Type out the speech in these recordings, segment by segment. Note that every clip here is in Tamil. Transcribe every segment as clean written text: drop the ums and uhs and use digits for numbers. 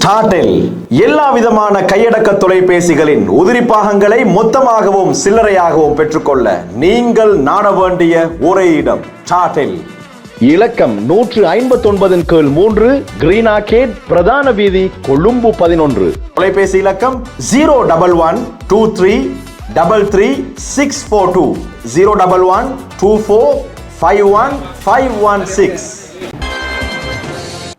டாடெல் எல்லா விதமான கையடக்க தொலைபேசிகளின் உதிரி பாகங்களை மொத்தமாகவும் சில்லறையாகவும் பெற்றுக்கொள்ள நீங்கள் நாட வேண்டிய ஒரே இடம் டாடெல். இலக்கம் 159/3 கிரீன் ஆர்கேட், பிரதான வீதி, கொழும்பு 11. தொலைபேசி இலக்கம் 01123333642 01124515116.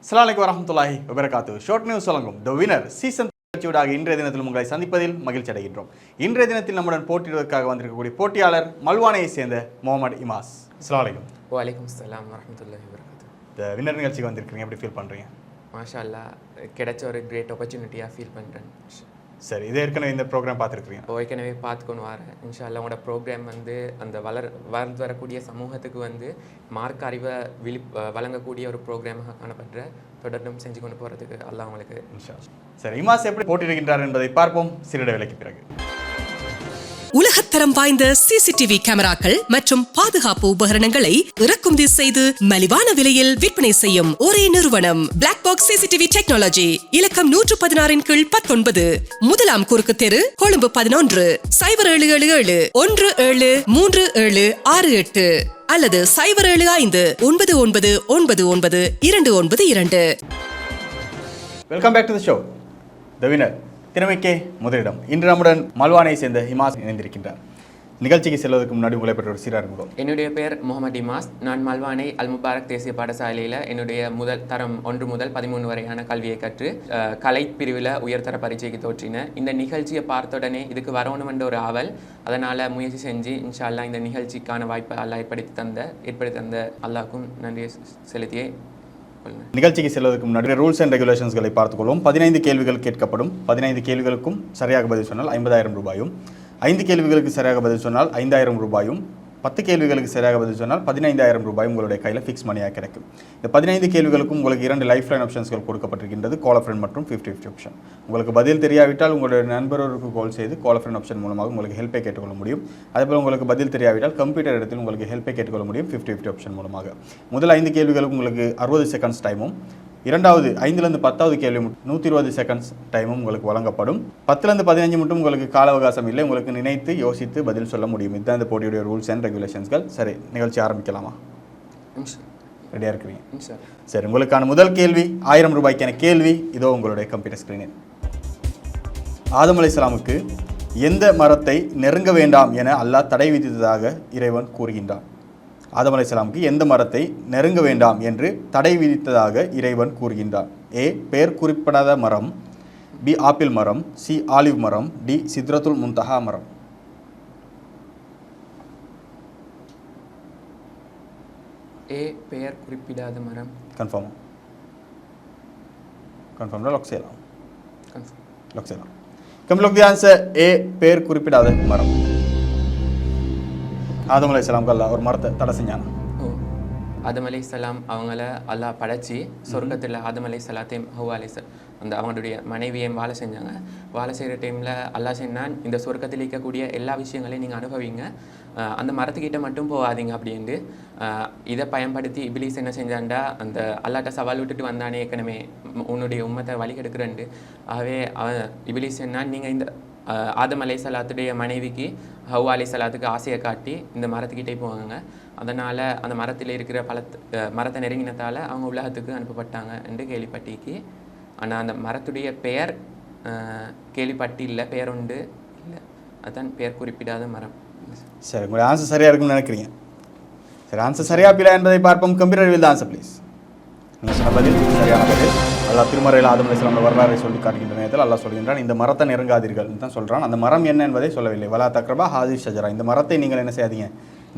அஸ்ஸலாமு அலைக்கும் வரஹ்மத்துல்லாஹி வபரகாத்துஹு. ஷார்ட் நியூஸ் வழங்கும் தி வினர் சீசன் நிகழ்ச்சியூடாக இன்றைய தினத்தில் உங்களை சந்திப்பதில் மகிழ்ச்சி அடைகின்றோம். இன்றைய தினத்தில் நம்முடன் போட்டியிடுவதற்காக வந்திருக்கக்கூடிய போட்டியாளர் மல்வானையை சேர்ந்த முகமது இமாஸ். அஸ்ஸலாமு அலைக்கும். வலைக்கும் அஸ்ஸலாம் வரஹ்மத்துல்லாஹி வபரகாத்துஹு. தி வினர் நிகழ்ச்சிக்கு வந்திருக்கீங்க, எப்படி ஃபீல் பண்ணுறீங்க? மாஷா அல்லாஹ், கிடைச்ச ஒரு கிரேட் ஆப்பர்ச்சுனிட்டியாக ஃபீல் பண்ணுறேன். சரி, இது ஏற்கனவே இந்த ப்ரோக்ராம் பார்த்துருக்கீங்க? ஏற்கனவே பார்த்துக்கொண்டு வரேன். இன்ஷா அல்லாஹ் உங்களோட ப்ரோக்ராம் வந்து அந்த வளர்ந்து வரக்கூடிய சமூகத்துக்கு வந்து மார்க் அறிவை வழங்கக்கூடிய ஒரு ப்ரோக்ராமாக காணப்படுற, தொடர்ந்தும் செஞ்சு கொண்டு போகிறதுக்கு அல்லாஹ் உங்களுக்கு இன்ஷா அல்லாஹ். சரி, இமாஸ் எப்படி போட்டியிடுகின்றார் என்பதை பார்ப்போம் சிறிட வேளைக்கு பிறகு. உலகத்தரம் வாய்ந்த சிசிடிவி கேமராக்கள் மற்றும் பாதுகாப்பு உபகரணங்களை இறக்குமதி செய்து மலிவான விலையில் விற்பனை செய்யும் ஒரே நிறுவனம் பிளாக் பாக்ஸ் சிசிடிவி டெக்னாலஜி. இலக்கம் 116 கீழ் 19, முதலாம் குறுக்கு தெரு, கொழும்பு 11. 0777173768 அல்லது 07599999292. Welcome back to the show. The winner திறமைக்கே முதலிடம். இன்று நம்முடன் மல்வானையை சேர்ந்த இமாஸ் இணைந்திருக்கின்றார். நிகழ்ச்சிக்கு செல்வதற்கு முன்னாடி உங்களை பற்றி ஒரு சிறு அறிமுகம். என்னுடைய பெயர் முகமது இமாஸ். நான் மல்வானை அல் முபாரக் தேசிய பாடசாலையில் என்னுடைய முதல் தரம் 1 முதல் 13 வரையான கல்வியை கற்று கலை பிரிவில் உயர்தர பரீட்சைக்கு தோற்றினேன். இந்த நிகழ்ச்சியை பார்த்தவுடனே இதுக்கு வரணும் என்ற ஒரு ஆவல், அதனால் முயற்சி செஞ்சு இன்ஷா அல்லாஹ் இந்த நிகழ்ச்சிக்கான வாய்ப்பை அல்லாஹ் ஏற்படுத்தி தந்த அல்லாஹ்க்கும் நன்றியை செலுத்தியே நிகழ்ச்சிக்கு செல்வதற்கு முன்னாடி ரூல்ஸ் அண்ட் ரெகுலேஷன்ஸ்களை பார்த்துக்கொள்வோம். 15 கேள்விகள் கேட்கப்படும். 15 கேள்விகளுக்கும் சரியாக பதில் சொன்னால் 50,000 ரூபாயும், 5 கேள்விகளுக்கு சரியாக பதில் சொன்னால் 5,000 ரூபாயும், 10 கேள்விகளுக்கு சரியாக பதில் சொன்னால் 15,000 ரூபாயும் உங்களுடைய கையில் ஃபிக்ஸ் மணியாக கிடைக்கும். இந்த 15 கேள்விகளுக்கும் உங்களுக்கு 2 லைஃப் லைன் ஆப்ஷன்ஸ்கள் கொடுக்கப்பட்டிருக்கின்றது, கால் ஃப்ரெண்ட் மற்றும் 50-50 ஆப்ஷன். உங்களுக்கு பதில் தெரியாவிட்டால் உங்களுடைய நண்பருக்கு கால் செய்து கால் ஃப்ரெண்ட் ஆப்ஷன் மூலமாக உங்களுக்கு ஹெல்ப்பை கேட்டுக்கொள்ள முடியும். அதேபோல் உங்களுக்கு பதில் தெரியாவிட்டால் கம்ப்யூட்டர் இடத்தில் உங்களுக்கு ஹெல்ப்பை கேட்டுக்கொள்ள முடியும் 50-50 ஆப்ஷன் மூலமாக. முதல் 5 கேள்விகளுக்கு உங்களுக்கு 60 செகண்ட்ஸ் டைமும், இரண்டாவது 5லேருந்து 10வது கேள்வி 120 செகண்ட்ஸ் டைமும் உங்களுக்கு வழங்கப்படும். 10லேருந்து 15 மட்டும் உங்களுக்கு கால அவகாசம் இல்லை, உங்களுக்கு நினைத்து யோசித்து பதில் சொல்ல முடியும். இதுதான் இந்த போட்டியுடைய ரூல்ஸ் அண்ட் ரெகுலேஷன்ஸ்கள். சரி, நிகழ்ச்சி ஆரம்பிக்கலாமா? ரெடியாக இருக்கிறீங்க? சரி, உங்களுக்கான முதல் கேள்வி 1000 ரூபாய்க்கான கேள்வி இதோ உங்களுடைய கம்ப்யூட்டர் ஸ்க்ரீனில். ஆதம் அலைஹிஸ்ஸலாமுக்கு எந்த மரத்தை நெருங்க வேண்டாம் என அல்லாஹ் தடை விதித்ததாக இறைவன் கூறுகின்றான்? ஆதம் அலைஹிஸ்ஸலாமுக்கு எந்த மரத்தை நெருங்க வேண்டாம் என்று தடை விதித்ததாக இறைவன் கூறுகின்றார்? ஏ பெயர் குறிப்பிடாத மரம், பி ஆப்பிள் மரம், சி ஆலிவ் மரம், டி சித்ரத்துல் முன்தஹா மரம். ஏ பெயர் குறிப்பிடாத மரம். கன்ஃபார்ம் லாக் செய்யலாம். தி ஆன்சர் ஏ பெயர் குறிப்பிடாத மரம். ஆதம் அலைஹிஸ்ஸலாமுக்கு அல்லாஹ் ஒரு மரத்தை தடை செஞ்சாங்க. ஆதம் அலைஹிஸ்ஸலாம் அவங்கள அல்லாஹ் படைச்சி சொர்க்கத்தில் ஆதம் அலைஹிஸ்ஸலாத்தையும் ஹவ்வா அலைஹிஸ்ஸலாம் அந்த அவங்களுடைய மனைவியையும் வாழை செஞ்சாங்க. வாழை செய்கிற டைமில் அல்லாஹ் சொன்னான், இந்த சொர்க்கத்தில் இருக்கக்கூடிய எல்லா விஷயங்களையும் நீங்கள் அனுபவிங்க, அந்த மரத்துக்கிட்ட மட்டும் போகாதீங்க அப்படின்ட்டு. இதை பயன்படுத்தி இபிலிஸ் என்ன செஞ்சான்டா, அந்த அல்லாட்ட சவால் விட்டுட்டு வந்தானே ஏற்கனவே உன்னுடைய உம்மத்தை வழி கெடுக்கிறேன்ட்டு. ஆகவே இபிலிஸ் சொன்னான், நீங்கள் இந்த ஆதம் அலைஹிஸ்ஸலாத்துடைய மனைவிக்கு ஹவ்வா அலைஹிஸ்ஸலாத்துக்கு ஆசையை காட்டி இந்த மரத்துக்கிட்டே போவாங்க. அதனால் அந்த மரத்தில் இருக்கிற மரத்தை நெருங்கினதால் அவங்க உலகத்துக்கு அனுப்பப்பட்டாங்க என்று கேள்விப்பட்டிக்கு. ஆனால் அந்த மரத்துடைய பெயர் கேள்விப்பட்டு இல்லை, பெயர் உண்டு இல்லை, அதுதான் பெயர் குறிப்பிடாத மரம். சரி, உங்களுடைய ஆன்சர் சரியாக இருக்குன்னு நினைக்கிறீங்க. சரி, ஆன்சர் சரியா பிள்ளை என்பதை பார்ப்போம். Computer will answer please. நீங்கள் சொன்ன பதில் சரியான பதில். அல்லாஹ் திருமறையில் ஆதம் அலைஹிஸ்ஸலாம் வரலாறை சொல்லி காட்டுகின்ற நேரத்தில் அல்லாஹ் சொல்கின்றான், இந்த மரத்தை நெருங்காதீர்கள் தான் சொல்கிறான். அந்த மரம் என்ன என்பதை சொல்லவில்லை. வலா தக்ரபா ஹாதி ஷஜரா, இந்த மரத்தை நீங்கள் என்ன செய்யாதீங்க,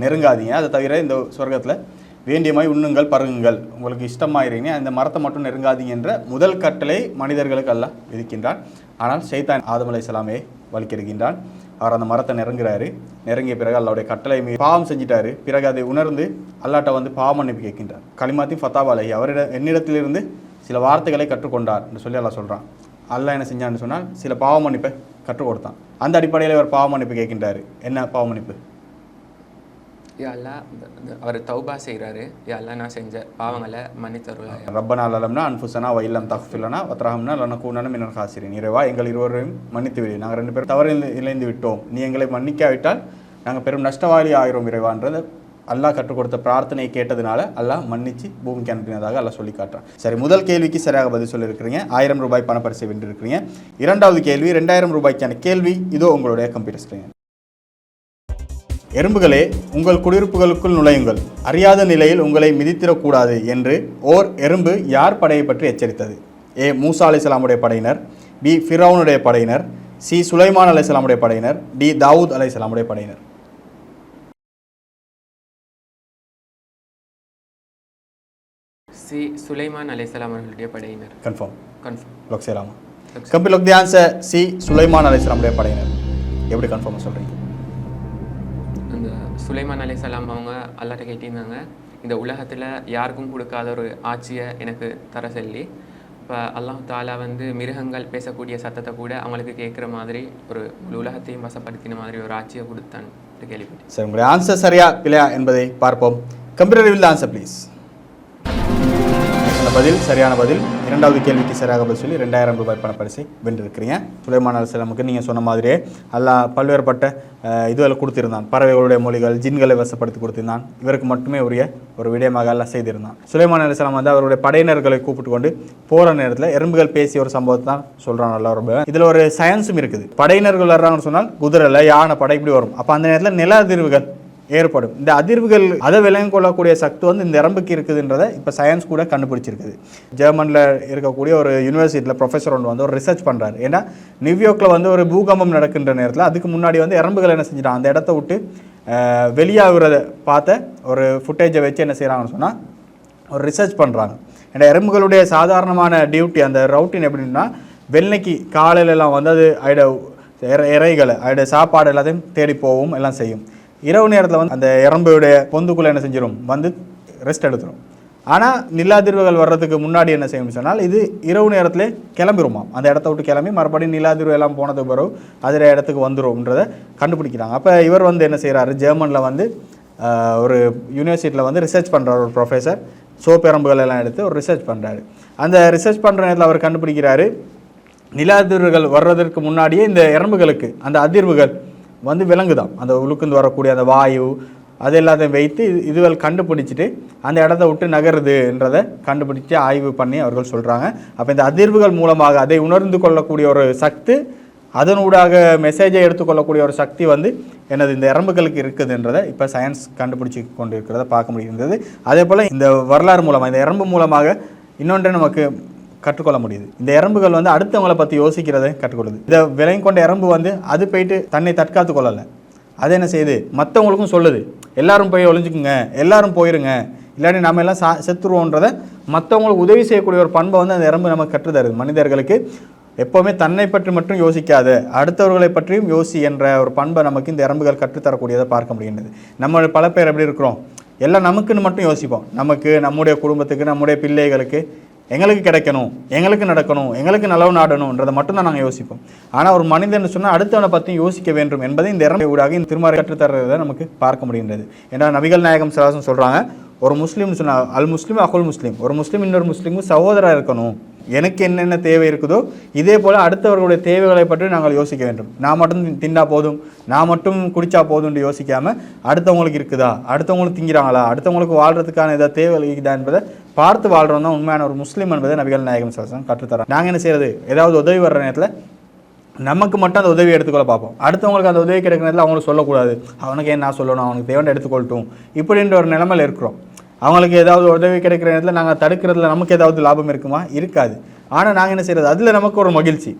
நெருங்காதீங்க. அதை தவிர இந்த சொர்க்கத்தில் வேண்டியமாய் உண்ணுங்கள் பருகுங்கள், உங்களுக்கு இஷ்டமாயிருங்க, அந்த மரத்தை மட்டும் நெருங்காதீங்க என்ற முதல் கட்டளை மனிதர்களுக்கு அல்லாஹ் விதிக்கின்றான். ஆனால் ஷைத்தான் ஆதம் அலைஹிஸ்ஸலாமே வலிக்கெடுக்கின்றான். அவர் அந்த மரத்தை நெருங்கிய பிறகு அல்லாவுடைய கட்டளை பாவம் செஞ்சிட்டாரு. பிறகு அதை உணர்ந்து அல்லாட்ட வந்து பாவ மன்னிப்பு கேட்கின்றார். கலிமாத்தின் ஃபத்தாவ் அலைஹி, என்னிடத்திலிருந்து சில வார்த்தைகளை கற்றுக்கொண்டார் என்று சொல்லி அல்லாஹ் சொல்கிறான். அல்லாஹ் என்ன செஞ்சான்னு சொன்னால் சில பாவ மன்னிப்பை கற்றுக் கொடுத்தான். அந்த அடிப்படையில் அவர் பாவ மன்னிப்பு கேட்கின்றாரு. என்ன பாவ மன்னிப்பு? யாரெல்லாம் அவர் தௌபா செய்கிறாரு, யாரெல்லாம் நான் செஞ்ச பாவங்களை மன்னித்தருளாய். ரப்பனா லலம்னா அன்ஃபுஸனா வ இல்லம் தக்ஃபிர் வத்ரஹம்னா லனகூனன மினல் ஹாசிரின். இறைவா, எங்கள் இருவரையும் மன்னித்து விடு, நாங்கள் 2 பேரும் தவறு இழைந்து விட்டோம், நீ எங்களை மன்னிக்காவிட்டால் நாங்கள் பெரும் நஷ்டவாளி ஆயிரும் இறைவான்றது அல்லாஹ் கற்றுக் கொடுத்த பிரார்த்தனையை கேட்டதுனால அல்லாஹ் மன்னிச்சு பூமிக்கு அனுப்பினதாக அல்லாஹ் சொல்லி காட்டுறான். சரி, முதல் கேள்விக்கு சரியாக பதில் சொல்லியிருக்கிறீங்க, 1000 ரூபாய் பணப்பரிசை வென்றிருக்கிறீங்க. 2வது கேள்வி 2000 ரூபாய்க்கான கேள்வி இதோ உங்களுடைய கம்ப்யூட்டர் ஸ்கிரீன். எறும்புகளே, உங்கள் குடியிருப்புகளுக்குள் நுழையுங்கள், அறியாத நிலையில் உங்களை மிதித்திடக்கூடாது என்று ஓர் எறும்பு யார் படையை பற்றி எச்சரித்தது? ஏ. மூசா அலைஹிஸ்ஸலாமுடைய படையினர், பி. ஃபிரௌனுடைய படையினர், சி. சுலைமான் அலைஹிஸ்ஸலாமுடைய படையினர், டி. தாவூத் அலைஹிஸ்ஸலாமுடைய படையினர். சி. சுலைமான் அலைஹிஸ்ஸலாம் அவர்களுடைய படையினர். கன்ஃபார்ம். கன்ஃபார்ம். செய்யலாமா? Complete lock the answer. C. Sulaiman அலைஹிஸ்ஸலாமுடைய படையினர். எப்படி கன்ஃபார்மாக சொல்கிறீங்க? அந்த சுலைமான் அலைஹிஸ்ஸலாம் அவங்க அல்லாஹ்ட்ட கேட்டிருந்தாங்க, இந்த உலகத்தில் யாருக்கும் கொடுக்காத ஒரு ஆட்சியை எனக்கு தர சொல்லி. இப்போ அல்லாஹ் தாலா வந்து மிருகங்கள் பேசக்கூடிய சத்தத்தை கூட அவங்களுக்கு கேட்குற மாதிரி ஒரு உலகத்தையும் வசப்படுத்தின மாதிரி ஒரு ஆட்சியை கொடுத்தான் கேள்விப்பட்டேன். சரி, உங்களுடைய ஆன்சர் சரியா இல்லையா என்பதை பார்ப்போம். Computer will answer please. பதில் சரியான பதில். 2வது கேள்விக்கு சரியாக பதில் சொல்லி 2000 ரூபாய் பணப்பரிசை வென்றிருக்கிறீங்க. சுலைமான் அலைஹிஸ்ஸலாமுக்கு நீங்கள் சொன்ன மாதிரியே அல்லாஹ் பல்வேறுபட்ட இதுகளை கொடுத்திருந்தான். பறவைகளுடைய மொழிகள், ஜின்களை வசப்படுத்தி கொடுத்திருந்தான். இவருக்கு மட்டுமே உரிய ஒரு விடயமாக அல்லாஹ் செய்திருந்தான். சுலைமான் அலைஹிஸ்ஸலாம் வந்து அவருடைய படையினர்களை கூப்பிட்டு கொண்டு போகிற நேரத்தில் எறும்புகள் பேசிய ஒரு சம்பவத்தை தான் சொல்கிறான் அல்லாஹ் ரொம்ப. இதில் ஒரு சயின்ஸும் இருக்குது. படையினர்கள் வர்றாங்கன்னு சொன்னால் குதிரையில் யானை படை இப்படி வரும். அப்போ அந்த நேரத்தில் நில அதிர்வுகள் ஏற்படும். இந்த அதிர்வுகள் அதை விளங்கி கொள்ளக்கூடிய சக்தி வந்து இந்த எறும்புக்கு இருக்குதுன்றதை இப்போ சயின்ஸ் கூட கண்டுபிடிச்சிருக்குது. ஜெர்மனில் இருக்கக்கூடிய ஒரு யூனிவர்சிட்டியில் ப்ரொஃபஸர் ஒன்று வந்து ஒரு ரிசர்ச் பண்ணுறாரு. ஏன்னா நியூயார்க்கில் வந்து ஒரு பூகம்பம் நடக்கின்ற நேரத்தில் அதுக்கு முன்னாடி வந்து எறும்புகள் என்ன செஞ்சிட்டான், அந்த இடத்த விட்டு வெளியாகிறத பார்த்த ஒரு ஃபுட்டேஜை வச்சு என்ன செய்கிறாங்கன்னு சொன்னால் ஒரு ரிசர்ச் பண்ணுறாங்க. ஏன்னா எறும்புகளுடைய சாதாரணமான டியூட்டி அந்த ரவுட்டின் எப்படின்னா, வெள்ளைக்கு காலையிலலாம் வந்து அது அதோட இறைகளை அதோட சாப்பாடு எல்லாத்தையும் தேடி போகும், எல்லாம் செய்யும். இரவு நேரத்தில் வந்து அந்த எறும்புடைய பொந்துக்குள்ளே என்ன செஞ்சிடும், வந்து ரெஸ்ட் எடுத்துடும். ஆனால் நிலாதிர்வுகள் வர்றதுக்கு முன்னாடி என்ன செய்யணும்னு சொன்னால் இது இரவு நேரத்தில் கிளம்பிடுமா, அந்த இடத்த விட்டு கிளம்பி மறுபடியும் நிலாதிர்வு எல்லாம் போனதுக்கு பிறகு அதில் இடத்துக்கு வந்துடும்ன்றதை கண்டுபிடிக்கிறாங்க. அப்போ இவர் வந்து என்ன செய்கிறாரு, ஜெர்மனில் வந்து ஒரு யூனிவர்சிட்டியில் வந்து ரிசர்ச் பண்ணுறாரு. ஒரு ப்ரொஃபஸர் சோப்பெரும்புகள் எல்லாம் எடுத்து ஒரு ரிசர்ச் பண்ணுறாரு. அந்த ரிசர்ச் பண்ணுற நேரத்தில் அவர் கண்டுபிடிக்கிறாரு, நிலாதிர்வுகள் வர்றதற்கு முன்னாடியே இந்த எறும்புகளுக்கு அந்த அதிர்வுகள் வந்து விலங்குதான். அந்த உழுக்குந்து வரக்கூடிய அந்த வாயு அது எல்லாத்தையும் வைத்து இதுகள் கண்டுபிடிச்சிட்டு அந்த இடத்த விட்டு நகருதுன்றதை கண்டுபிடிச்சி ஆய்வு பண்ணி அவர்கள் சொல்கிறாங்க. அப்போ இந்த அதிர்வுகள் மூலமாக அதை உணர்ந்து கொள்ளக்கூடிய ஒரு சக்தி, அதனூடாக மெசேஜை எடுத்துக்கொள்ளக்கூடிய ஒரு சக்தி வந்து என்னது இந்த எறும்புகளுக்கு இருக்குதுன்றதை இப்போ சயின்ஸ் கண்டுபிடிச்சி கொண்டு இருக்கிறத பார்க்க முடிகின்றது. அதே போல் இந்த வரலாறு மூலமாக இந்த எறும்பு மூலமாக இன்னொன்றை நமக்கு கற்றுக்கொள்ள முடியுது. இந்த எறும்புகள் வந்து அடுத்தவங்களை பற்றி யோசிக்கிறதை கற்றுக்கொள்ளுது. இதை விலங்கி கொண்ட எறும்பு வந்து அது போயிட்டு தன்னை தற்காத்து கொள்ளலை, அது என்ன செய்யுது, மற்றவங்களுக்கும் சொல்லுது, எல்லாரும் போய் ஒளிஞ்சுக்குங்க, எல்லாரும் போயிருங்க, இல்லாட்டி நம்ம எல்லாம் செத்துருவோன்றதை மற்றவங்களுக்கு உதவி செய்யக்கூடிய ஒரு பண்பை வந்து அந்த எறும்பு நமக்கு கற்றுத்தருது. மனிதர்களுக்கு எப்போவுமே தன்னை பற்றி மட்டும் யோசிக்காது, அடுத்தவர்களை பற்றியும் யோசி என்ற ஒரு பண்பை நமக்கு இந்த எறும்புகள் கற்றுத்தரக்கூடியதை பார்க்க முடிகின்றது. நம்ம பல பேர் எப்படி இருக்கிறோம், எல்லாம் நமக்குன்னு மட்டும் யோசிப்போம். நமக்கு, நம்முடைய குடும்பத்துக்கு, நம்முடைய பிள்ளைகளுக்கு, எங்களுக்கு கிடைக்கணும், எங்களுக்கு நடக்கணும், எங்களுக்கு நலவு நாடணுன்றதை மட்டும்தான் நாங்கள் யோசிப்போம். ஆனால் ஒரு மனிதன் சொன்னால் அடுத்தவனை பற்றி யோசிக்க வேண்டும் என்பதை இந்த எறும்பு ஊடாக இந்த திருமறை கற்றுத்தரதை நமக்கு பார்க்க முடிகின்றது. ஏன்னா நபிகள் நாயகம் ஸல்லல்லாஹு சொல்கிறாங்க, ஒரு முஸ்லீம்னு சொன்னால் அல் முஸ்லீம் அகுல் முஸ்லீம், ஒரு முஸ்லீம் இன்னொரு முஸ்லீமும் சகோதரராக இருக்கணும். எனக்கு என்னென்ன தேவை இருக்குதோ இதே போல் அடுத்தவர்களுடைய தேவைகளை பற்றி நாங்கள் யோசிக்க வேண்டும். நான் மட்டும் தின்னா போதும், நான் மட்டும் குடித்தா போதும்னு யோசிக்காமல் அடுத்தவங்களுக்கு இருக்குதா, அடுத்தவங்களுக்கு திங்கிறாங்களா, அடுத்தவங்களுக்கு வாழ்கிறதுக்கான ஏதாவது தேவை இருக்குதா என்பதை பார்த்து வாழ்கிறோம் தான் உண்மையான ஒரு முஸ்லீம் என்பதை நபிகள் நாயகம் ஸல்லல்லாஹு அலைஹி வஸல்லம் கற்றுத்தரோம். நாங்கள் என்ன செய்கிறது, ஏதாவது உதவி வர்ற நேரத்தில் நமக்கு மட்டும் அந்த உதவி எடுத்துக்கொள்ள பார்ப்போம். அடுத்தவங்களுக்கு அந்த உதவி கிடைக்கிற நேரத்தில் அவங்களுக்கு சொல்லக்கூடாது, அவனுக்கு ஏன் நான் சொல்லணும், அவனுக்கு தேவையான எடுத்துக்கொள்ளட்டும் இப்படின்ற ஒரு நிலைமையில் இருக்கிறோம். அவங்களுக்கு ஏதாவது உதவி கிடைக்கிற நேரத்தில் நாங்கள் தடுக்கிறதுல நமக்கு ஏதாவது லாபம் இருக்குமா, இருக்காது. ஆனால் நாங்கள் என்ன செய்கிறது, அதில் நமக்கு ஒரு மகிழ்ச்சி,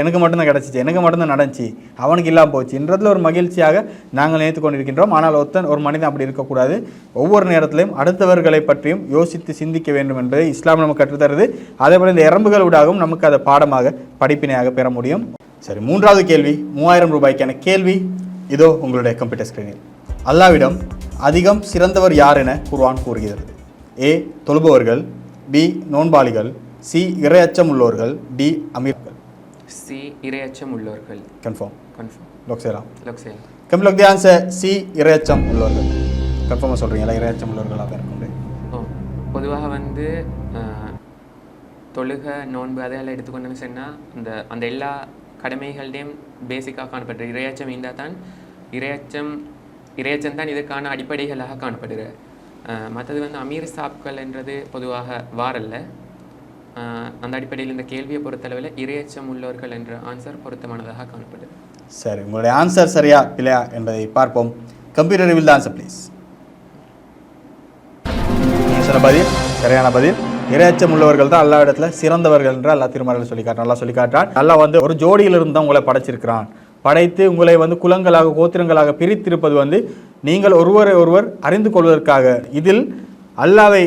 எனக்கு மட்டும்தான் கிடச்சிச்சு, எனக்கு மட்டும்தான் நடந்துச்சு, அவனுக்கு இல்லாமல் போச்சுன்றதில் ஒரு மகிழ்ச்சியாக நாங்கள் நினைத்து கொண்டிருக்கின்றோம். ஆனால் ஒரு மனிதன் அப்படி இருக்கக்கூடாது. ஒவ்வொரு நேரத்திலையும் அடுத்தவர்களை பற்றியும் யோசித்து சிந்திக்க வேண்டும் என்பதை இஸ்லாம் நமக்கு கற்றுத்தருது. அதே போல் இந்த எறும்புகள் ஊடாகவும் நமக்கு அதை பாடமாக படிப்பினையாக பெற முடியும். சரி, 3வது கேள்வி 3000 ரூபாய்க்கான கேள்வி இதோ உங்களுடைய கம்ப்யூட்டர் ஸ்கிரீனில். அல்லாஹ்விடம் அதிகம் சிறந்தவர் யார் என குர்ஆன் கூறுகிறது? ஏ. தொழுபவர்கள், பி. நோன்பாளிகள், சி. இறையச்சம் உள்ளவர்கள், டி. அமீர்கள். சி. இறையச்சம் உள்ளவர்கள். கன்ஃபார்ம். கன்ஃபார்ம். லோக் சேலாம். லோக் சேலாம். Come lock the answer. C. இறையச்சம் உள்ளவர்கள். கன்ஃபார்மாக சொல்கிறீங்களா இரையச்சம் உள்ளவர்களாக இருக்கும்? பொதுவாக வந்து தொழுகை நோன்பு அதெல்லாம் எடுத்துக்கொண்டோன்னு சொன்னால் அந்த எல்லா கடமைகள்டையும் பேசிக்காக காணப்படுற இரையச்சம் இருந்தால் தான் இரையச்சம் தான் இதுக்கான அடிப்படைகளாக காணப்படுது. மற்றது வந்து அமீர் சாப்கள் என்றது பொதுவாக வாரல்ல. அந்த அடிப்படையில் இந்த கேள்வியை பொறுத்தளவில் இரையச்சம் உள்ளவர்கள் என்ற ஆன்சர் பொருத்தமானதாக காணப்படுது. சரி, உங்களுடைய ஆன்சர் சரியா இல்லையா என்பதை பார்ப்போம். Computer reveal the answer please. சொன்ன பதில் சரியான பதில். இரையச்சம் உள்ளவர்கள் தான் அல்லா இடத்துல சிறந்தவர்கள் என்று அல்லா திருமறையில் சொல்லி காட்டுறான். நல்லா சொல்லி காட்டுறான். அல்லா வந்து ஒரு ஜோடியிலிருந்து தான் உங்களை படைச்சிருக்கிறான். படைத்து உங்களை வந்து குலங்களாக கோத்திரங்களாக பிரித்திருப்பது வந்து நீங்கள் ஒருவரை ஒருவர் அறிந்து கொள்வதற்காக. இதில் அல்லாவை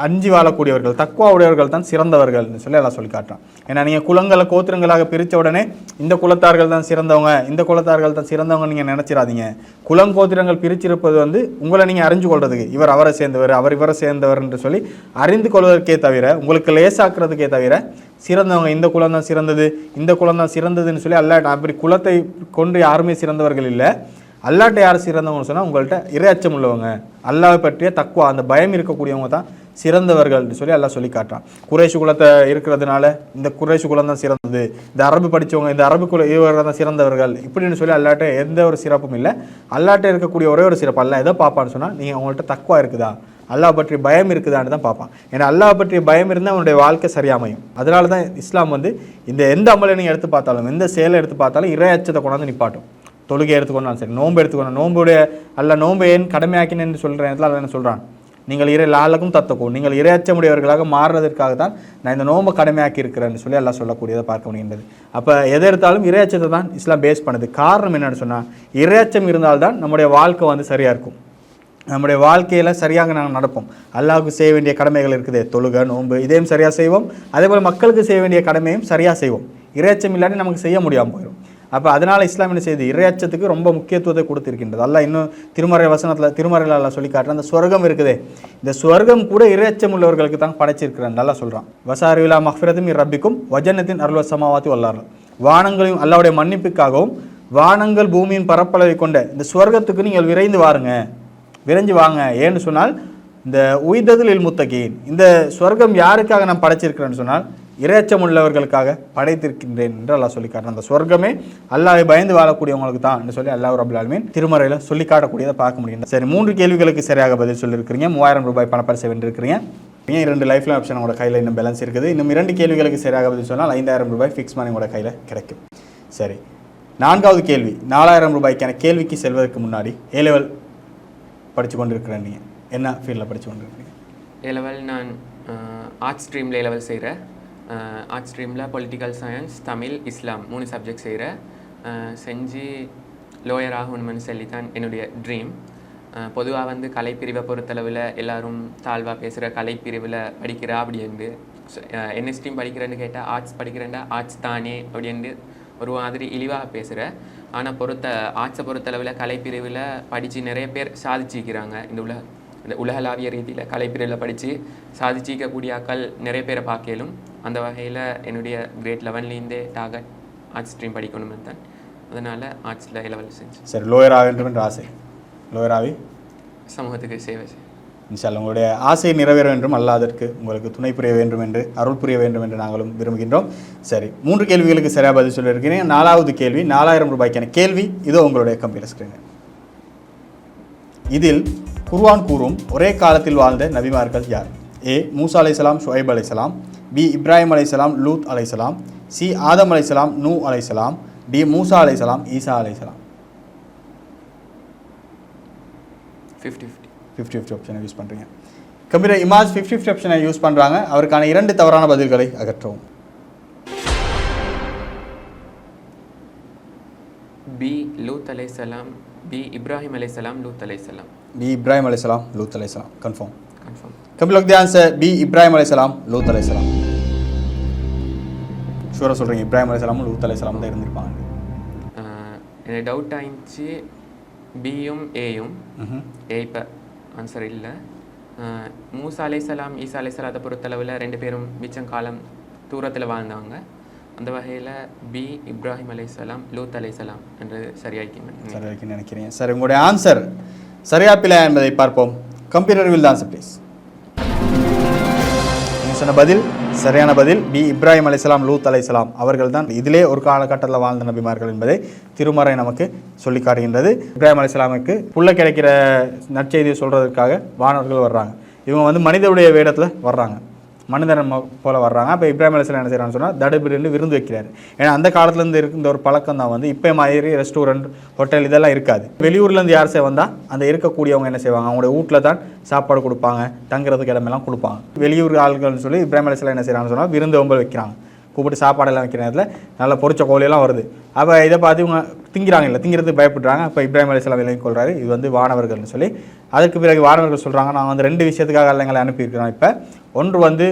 அஞ்சி வாழக்கூடியவர்கள் தக்வா உடையவர்கள் தான் சிறந்தவர்கள் சொல்லி எல்லாம் சொல்லி காட்டுறான். ஏன்னா நீங்கள் குலங்களை கோத்திரங்களாக பிரித்த உடனே இந்த குலத்தார்கள் தான் சிறந்தவங்க, இந்த குலத்தார்கள் தான் சிறந்தவங்க நீங்கள் நினச்சிடாதீங்க. குலங்கோத்திரங்கள் பிரிச்சிருப்பது வந்து உங்களை நீங்கள் அறிஞ்சு கொள்றதுக்கு, இவர் அவரை சேர்ந்தவர் அவர் இவரை சேர்ந்தவர் என்று சொல்லி அறிந்து கொள்வதற்கே தவிர, உங்களுக்கு லேசாக்குறதுக்கே தவிர சிறந்தவங்க இந்த குலம் தான் சிறந்தது இந்த குலம் தான் சிறந்ததுன்னு சொல்லி அல்லாட்ட அப்படி குலத்தை கொண்டு யாருமே சிறந்தவர்கள் இல்லை. அல்லாட்ட யார் சிறந்தவங்கன்னு சொன்னால் உங்கள்கிட்ட இரையச்சம் உள்ளவங்க, அல்லாவை பற்றிய தக்குவா அந்த பயம் இருக்கக்கூடியவங்க தான் சிறந்தவர்கள் சொல்லி எல்லாம் சொல்லி காட்டுறான். குறைஷு குலத்தை இருக்கிறதுனால இந்த குறைஷு குலம் தான் சிறந்தது, இந்த அரபு படித்தவங்க இந்த அரபு குல இவர்கள் தான் சிறந்தவர்கள் இப்படின்னு சொல்லி அல்லாட்ட எந்த ஒரு சிறப்பும் இல்லை. அல்லாட்ட இருக்கக்கூடிய ஒரே ஒரு சிறப்பு அல்ல எதை பார்ப்பான்னு சொன்னால் நீங்கள் உங்கள்கிட்ட தக்குவா இருக்குதா, அல்லாஹ் பற்றி பயம் இருக்குதான்னு தான் பார்ப்பான். ஏன்னா அல்லாஹ் பற்றி பயம் இருந்தால் அவனுடைய வாழ்க்கை சரியாமையும். அதனால தான் இஸ்லாம் வந்து இந்த எந்த அமலை நீங்கள் எடுத்து பார்த்தாலும் எந்த செயலை எடுத்து பார்த்தாலும் இரையச்சத்தை கொண்டாந்து நிப்பாட்டும். தொழுகை எடுத்துக்கொண்டாலும் சரி, நோன்பு எடுத்துக்கொண்டோம், நோம்புடைய அல்ல நோன்பு ஏன் கடமையாக்கினு சொல்கிற இடத்துல அல்ல என்ன சொல்கிறான், நீங்கள் லாலக்கும் தத்தக்கும் நீங்கள் இரையச்சமுடையவர்களாக மாறுறதற்காக தான் நான் இந்த நோம்பை கடமையாக்கி இருக்கிறேன்னு சொல்லி எல்லாம் சொல்லக்கூடியதை பார்க்க முடிகின்றது. அப்போ எதை எடுத்தாலும் இரையச்சத்தை தான் இஸ்லாம் பேஸ் பண்ணுது. காரணம் என்னென்னு சொன்னால் இரையச்சம் இருந்தால்தான் நம்முடைய வாழ்க்கை வந்து சரியாக இருக்கும். நம்முடைய வாழ்க்கையில் சரியாக நாங்கள் நடப்போம். அல்லாஹ்வுக்கு செய்ய வேண்டிய கடமைகள் இருக்குது, தொழுகை நோன்பு இதையும் சரியாக செய்வோம். அதே போல் மக்களுக்கு செய்ய வேண்டிய கடமையும் சரியாக செய்வோம். இரையச்சம் இல்லாட்டி நமக்கு செய்ய முடியாமல் போயிடும். அப்போ அதனால் இஸ்லாம் என்ன செய்யுது, இரையச்சத்துக்கு ரொம்ப முக்கியத்துவத்தை கொடுத்திருக்கின்றது. அல்லாஹ் இன்னும் திருமறை வசனத்தில் திருமறையில் எல்லாம் சொல்லி காட்டுறேன். அந்த சொர்க்கம் இருக்குதே, இந்த சொர்க்கம் கூட இரையச்சம் உள்ளவர்களுக்கு தான் படைச்சிருக்கிறேன் நல்லா சொல்கிறான். வசாரிவிலா மஹ்ஃபிரத்தும் ரப்பிக்கும் வஜன்னத்தின் அருள் சமாவாத்தி வல்லார்கள். வானங்களையும் அல்லாவுடைய மன்னிப்புக்காகவும் வானங்கள் பூமியின் பரப்பளவை கொண்ட இந்த சொர்க்கத்துக்கு நீங்கள் விரைந்து விரைஞ்சு வாங்க. ஏன்னு சொன்னால் இந்த உய்ததில் முத்தகீன் இந்த சொர்க்கம் யாருக்காக நான் படைச்சிருக்கிறேன்னு சொன்னால் இரையச்சம் உள்ளவர்களுக்காக படைத்திருக்கின்றேன் என்று அல்லாஹ் சொல்லி காட்டுறேன். அந்த சொர்க்கமே அல்லாஹ்வை பயந்து வாழக்கூடியவங்களுக்கு தான் என்று சொல்லி அல்லாஹ் ரப்பல் ஆலமீன் திருமறையில் சொல்லி காட்டக்கூடியதை பார்க்க முடியும். சரி, 3 கேள்விகளுக்கு சரியாக பதில் சொல்லியிருக்கிறீங்க. 3000 ரூபாய் பணப்பரிசை வென்றிருக்கிறீங்க. 2 லைஃப் லைன் ஆப்ஷன் உங்களோட கையில் இன்னும் பேலன்ஸ் இருக்குது. இன்னும் 2 கேள்விகளுக்கு சரியாக பதில் சொன்னால் 5000 ரூபாய் ஃபிக்ஸ் மணி உங்களோட கையில் கிடைக்கும். சரி, 4வது கேள்வி. 4000 ரூபாய்க்கான கேள்விக்கு செல்வதற்கு முன்னாடி A-level படித்து கொண்டிருக்கிறேன். நீங்கள் என்ன ஃபீல்டில் படித்து கொண்டிருக்கிறீங்க? A-level நான் ஆர்ட்ஸ் ஸ்ட்ரீமில் A-level செய்கிறேன். ஆர்ட்ஸ் ஸ்ட்ரீமில் பொலிட்டிக்கல் சயின்ஸ், தமிழ், இஸ்லாம் 3 சப்ஜெக்ட் செய்கிறேன். செஞ்சு லோயர் ஆகணும்னு சொல்லி தான் என்னுடைய ட்ரீம். பொதுவாக வந்து கலைப்பிரிவை பொறுத்தளவில் எல்லோரும் தாழ்வாக பேசுகிற கலைப்பிரிவில் படிக்கிறா அப்படின்ட்டு என்ன ஸ்ட்ரீம் படிக்கிறேன்னு கேட்டால் ஆர்ட்ஸ் படிக்கிறேன்டா ஆர்ட்ஸ் தானே அப்படின்ட்டு ஒரு மாதிரி இழிவாக பேசுகிறேன். ஆனால் ஆர்ட்ஸை பொறுத்தளவில் கலைப்பிரிவில் படித்து நிறைய பேர் சாதிச்சிக்கிறாங்க. இந்த உலகளாவிய ரீதியில் கலைப்பிரிவில் படித்து சாதிச்சிக்கக்கூடிய ஆக்கள் நிறைய பேரை பார்க்கலும். அந்த வகையில் என்னுடைய கிரேட் 11லேருந்தே டார்கெட் ஆர்ட்ஸ் ஸ்ட்ரீம் படிக்கணும்னு தான். அதனால் ஆர்ட்ஸில் A-level செஞ்சு. சரி, லோயர் ஆக வேண்டும் என்ற ஆசை, லோயர் ஆகி சமூகத்துக்கு சேவை செய்ய இன்ஷால்லா உங்களுடைய ஆசையை நிறைவேற வேண்டும், அல்லாதற்கு உங்களுக்கு துணை புரிய வேண்டும் என்று அருள் புரிய வேண்டும் என்று நாங்களும் விரும்புகின்றோம். சரி, 3 கேள்விகளுக்கு சரியாக பதில் சொல்லியிருக்கிறேன். 4வது கேள்வி 4000 ரூபாய்க்கான கேள்வி இதோ உங்களுடைய கம்ப்யூட்டர் ஸ்கிரீனில். இதில் குர்ஆன் கூறும் ஒரே காலத்தில் வாழ்ந்த நபிமார்கள் யார்? A. மூசா அலைஹிஸ்ஸலாம், ஷுஐப் அலைஹிஸ்ஸலாம். B. இப்ராஹிம் அலைஹிஸ்ஸலாம், லூத் அலைஹிஸ்ஸலாம். C. ஆதம் அலைஹிஸ்ஸலாம், நூ அலைஹிஸ்ஸலாம். D. மூசா அலைஹிஸ்ஸலாம், ஈசா அலைஹிஸ்ஸலாம். 50-50 ஆப்ஷனை யூஸ் பண்ணுறீங்க. கம்ப்யூட்டர் இமாஜ் 50-50 ஆப்ஷனை யூஸ் பண்ணுறாங்க. அவருக்கான 2 தவறான பதில்களை அகற்றவும். B. லூத் அலைஹிஸ்ஸலாம், B. இப்ராஹிம் அலைஹிஸ்ஸலாம், லூத் அலைஹிஸ்ஸலாம். B. இப்ராஹிம் அலைஹிஸ்ஸலாம், லூத் அலைஹிஸ்ஸலாம். Confirm. Computer the answer B. Ibrahim அலைஹிஸ்ஸலாம், லூத் அலைஹிஸ்ஸலாம். ஷூராக சொல்கிறீங்க இப்ராஹிம் அலைஹிஸ்ஸலாம் லூத் அலைஹிஸ்ஸலாம் தான் இருந்திருப்பாங்க. எனக்கு டவுட் ஆயிடுச்சு பியும் ஏயும். ஏ இப்போ ஆன்சர் இல்லை. மூசா அலைஹிஸ்ஸலாம், ஈசா அலைஹிஸ்ஸலாத்தை பொறுத்தளவில் 2 பேரும் மிச்சம் காலம் தூரத்தில் வாழ்ந்தவங்க. அந்த வகையில் B. இப்ராஹிம் அலைஹிஸ்ஸலாம், லூத் அலைஹிஸ்ஸலாம் என்று சரியாக்கி நினைக்கிறேன். சரி, உங்களுடைய ஆன்சர் சரியா பிழையா என்பதை பார்ப்போம். Computer will answer please. நீங்கள் சொன்ன பதில் சரியான பதில் பி. இப்ராஹிம் அலைஹிஸ்ஸலாம், லூத் அலைஹிஸ்ஸலாம் அவர்கள் தான் இதிலே ஒரு காலகட்டத்தில் வாழ்ந்த நபிமார்கள் என்பதை திருமறை நமக்கு சொல்லி காட்டுகின்றது. இப்ராஹிம் அலைஹிஸ்ஸலாமுக்கு புள்ள கிடைக்கிற நற்செய்தியை சொல்கிறதுக்காக வானவர்கள் வர்றாங்க. இவங்க வந்து மனிதனுடைய வேடத்தில் வர்றாங்க, மனிதன் போல வர்றாங்க. அப்போ இப்ராஹிம் அலைஹிஸ்ஸலாம் என்ன செய்யறான்னு சொன்னால் தடுபிடின்னு விருந்து வைக்கிறாரு. ஏன்னா அந்த காலத்துலேருந்து இருந்த ஒரு பழக்கம் தான் வந்து இப்போ மாதிரி ரெஸ்டாரண்ட், ஹோட்டல் இதெல்லாம் இருக்காது. வெளியூர்லேருந்து யார் வந்தால் அந்த இருக்கக்கூடியவங்க என்ன செய்வாங்க, அவங்களுடைய வீட்டில் தான் சாப்பாடு கொடுப்பாங்க, தங்குறதுக்கு இடமெல்லாம் கொடுப்பாங்க. வெளியூர் ஆள்கள்னு சொல்லி இப்ராஹிம் அலைஹிஸ்ஸலாம் என்ன செய்யறாங்கன்னு சொன்னால் விருந்து ஒம்பல் வைக்கிறாங்க. கூப்பிட்டு சாப்பாடெல்லாம் வைக்கிற நேரத்தில் நல்ல பொரிச்ச கோழியெல்லாம் வருது. அப்போ இதை பார்த்து இவங்க திங்கிறாங்க, இல்லை திங்கிறதுக்கு பயப்படுறாங்க. அப்போ இப்ராஹிம் அலைஹிஸ்ஸலாம் விலகி கொள்றாரு, இது வந்து வானவர்கள்னு சொல்லி. அதுக்கு பிறகு வானவர்கள் சொல்கிறாங்க, நான் வந்து 2 விஷயத்துக்காக எங்களை அனுப்பியிருக்கிறோம். இப்போ ஒன்று வந்து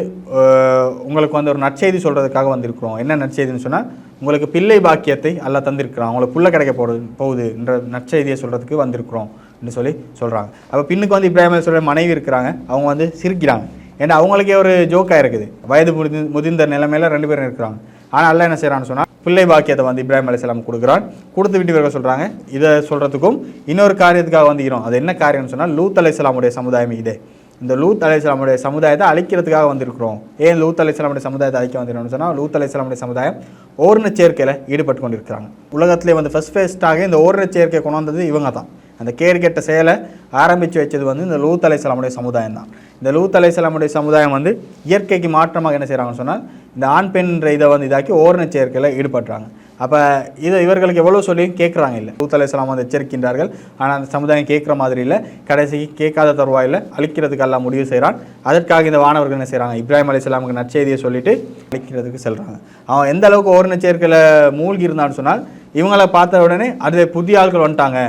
உங்களுக்கு வந்து ஒரு நற்செய்தி சொல்கிறதுக்காக வந்திருக்கிறோம். என்ன நற்செய்தின்னு சொன்னால் உங்களுக்கு பிள்ளை பாக்கியத்தை அல்லாஹ் தந்திருக்கிறான், உங்களுக்கு புள்ள கிடைக்க போகுது என்ற நற்செய்தியை சொல்கிறதுக்கு வந்திருக்கிறோம் அப்படின்னு சொல்லி சொல்கிறாங்க. அப்போ பின்னுக்கு வந்து இப்ராஹிம் அலைஹிஸ்ஸலாம் மனைவி இருக்கிறாங்க, அவங்க வந்து சிரிக்கிறாங்க. ஏன்னா அவங்களுக்கே ஒரு ஜோக்காக இருக்குது, வயது முதிர்ந்த நிலைமையில் 2 பேரும் இருக்கிறாங்க. ஆனால் அல்லாஹ் என்ன செய்கிறான்னு சொன்னால் பிள்ளை பாக்கியத்தை வந்து இப்ராஹிம் அலைஹிஸ்ஸலாம் கொடுக்குறான். கொடுத்து விட்டு இவர்கள் சொல்கிறாங்க, இதை சொல்கிறதுக்கும் இன்னொரு காரியத்துக்காக வந்துக்கிறோம். அது என்ன காரியம்னு சொன்னால் லூத் அலைஹிஸ்ஸலாமுடைய சமுதாயம் இதே. இந்த லூத் அலைஹிஸ்ஸலாமுடைய சமுதாயத்தை அழிக்கிறதுக்காக வந்திருக்கிறோம். ஏன் லூத் அலைஹிஸ்ஸலாமுடைய சமுதாயத்தை அழிக்க வந்திருக்கணும்னு சொன்னால் லூத் அலைஹிஸ்ஸலாமுடைய சமுதாயம் ஓரின சேர்க்கையில் ஈடுபட்டு கொண்டிருக்கிறாங்க. உலகத்திலே வந்து ஃபஸ்ட்டாக இந்த ஓரின சேர்க்கையை கொண்டு வந்தது இவங்க தான். அந்த கேடுகெட்ட செயலை ஆரம்பித்து வச்சது வந்து இந்த லூத் அலைஹிஸ்ஸலாமுடைய சமுதாயம் தான். இந்த லூத் அலைஹிஸ்ஸலாமுடைய சமுதாயம் வந்து இயற்கைக்கு மாற்றமாக என்ன செய்கிறாங்கன்னு சொன்னால் இந்த ஆண் பெண்ன்ற இதை வந்து இதாக்கி ஓரின சேர்க்கையில் ஈடுபடுறாங்க. அப்போ இதை இவர்களுக்கு எவ்வளோ சொல்லியும் கேட்குறாங்க இல்லை. லூத் அலைஹிஸ்ஸலாம் வந்து எச்சரிக்கின்றார்கள், ஆனால் அந்த சமுதாயம் கேட்குற மாதிரி இல்லை. கடைசிக்கு கேட்காத தருவாயில் அழிக்கிறதுக்கு எல்லாம் முடிவு செய்கிறான். அதற்காக இந்த வானவர்கள் என்ன செய்கிறாங்க, இப்ராஹிம் அலைஹிஸ்ஸலாமுக்கு நற்செய்தியை சொல்லிட்டு அழிக்கிறதுக்கு செல்கிறாங்க. அவன் எந்த அளவுக்கு ஓரின சேர்க்கையில் மூழ்கி இருந்தான்னு சொன்னால் இவங்களை பார்த்த உடனே அது புதிய ஆட்கள் வந்துட்டாங்க,